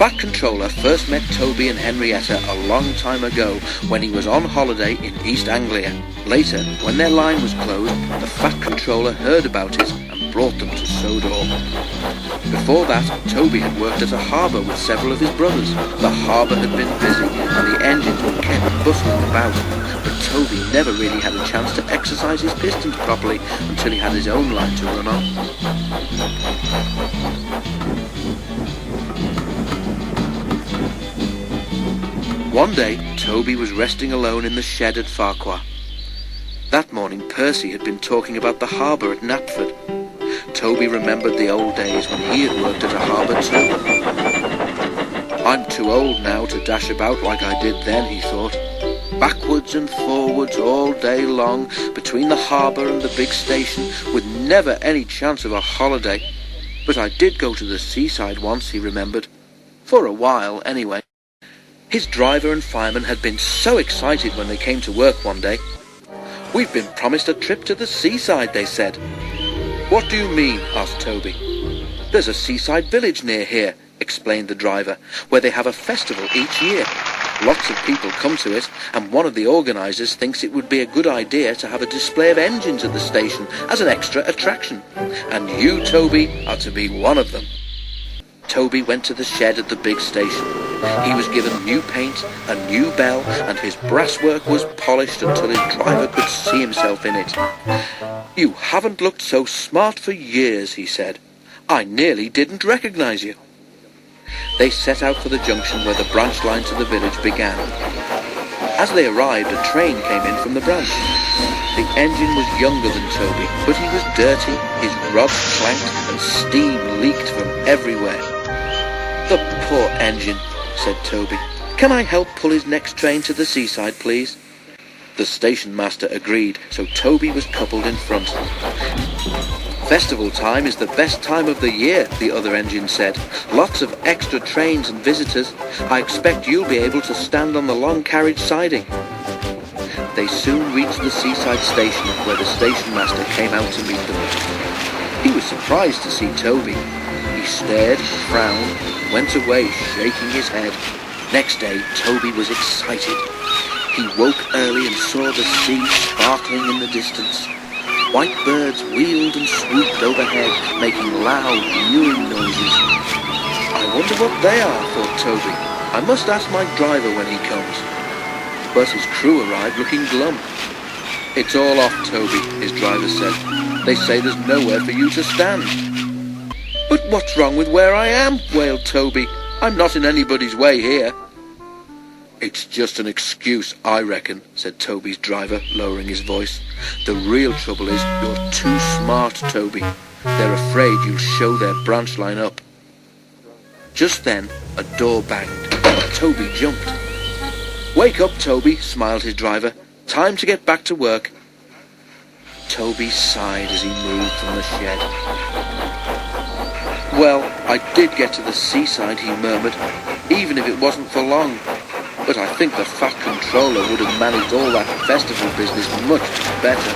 Fat Controller first met Toby and Henrietta a long time ago when he was on holiday in East Anglia. Later, when their line was closed, the Fat Controller heard about it and brought them to Sodor. Before that, Toby had worked at a harbour with several of his brothers. The harbour had been busy and the engines were kept bustling about, but Toby never really had a chance to exercise his pistons properly until he had his own line to run on. One day, Toby was resting alone in the shed at Farquhar. That morning, Percy had been talking about the harbour at Knapford. Toby remembered the old days when he had worked at a harbour too. I'm too old now to dash about like I did then, he thought. Backwards and forwards all day long, between the harbour and the big station, with never any chance of a holiday. But I did go to the seaside once, he remembered. For a while, anyway. His driver and fireman had been so excited when they came to work one day. "We've been promised a trip to the seaside," they said. "What do you mean?" asked Toby. "There's a seaside village near here," explained the driver, "where they have a festival each year. Lots of people come to it, and one of the organisers thinks it would be a good idea to have a display of engines at the station as an extra attraction. And you, Toby, are to be one of them." Toby went to the shed at the big station. He was given new paint, a new bell, and his brasswork was polished until his driver could see himself in it. "You haven't looked so smart for years," he said. "I nearly didn't recognise you." They set out for the junction where the branch line to the village began. As they arrived, a train came in from the branch. The engine was younger than Toby, but he was dirty, his rods clanked, and steam leaked from everywhere. "The poor engine," said Toby. "Can I help pull his next train to the seaside, please?" The station master agreed, so Toby was coupled in front. "Festival time is the best time of the year," the other engine said. "Lots of extra trains and visitors. I expect you'll be able to stand on the long carriage siding." They soon reached the seaside station, where the station master came out to meet them. He was surprised to see Toby. He stared, frowned, and went away shaking his head. Next day, Toby was excited. He woke early and saw the sea sparkling in the distance. White birds wheeled and swooped overhead, making loud, mewing noises. "I wonder what they are," thought Toby. "I must ask my driver when he comes." But his crew arrived looking glum. "It's all off, Toby," his driver said. "They say there's nowhere for you to stand." "But what's wrong with where I am?" wailed Toby. "I'm not in anybody's way here." "It's just an excuse, I reckon," said Toby's driver, lowering his voice. "The real trouble is you're too smart, Toby. They're afraid you'll show their branch line up." Just then, a door banged. Toby jumped. "Wake up, Toby," smiled his driver. "Time to get back to work." Toby sighed as he moved from the shed. "Well, I did get to the seaside," he murmured, "even if it wasn't for long. But I think the Fat Controller would have managed all that festival business much better."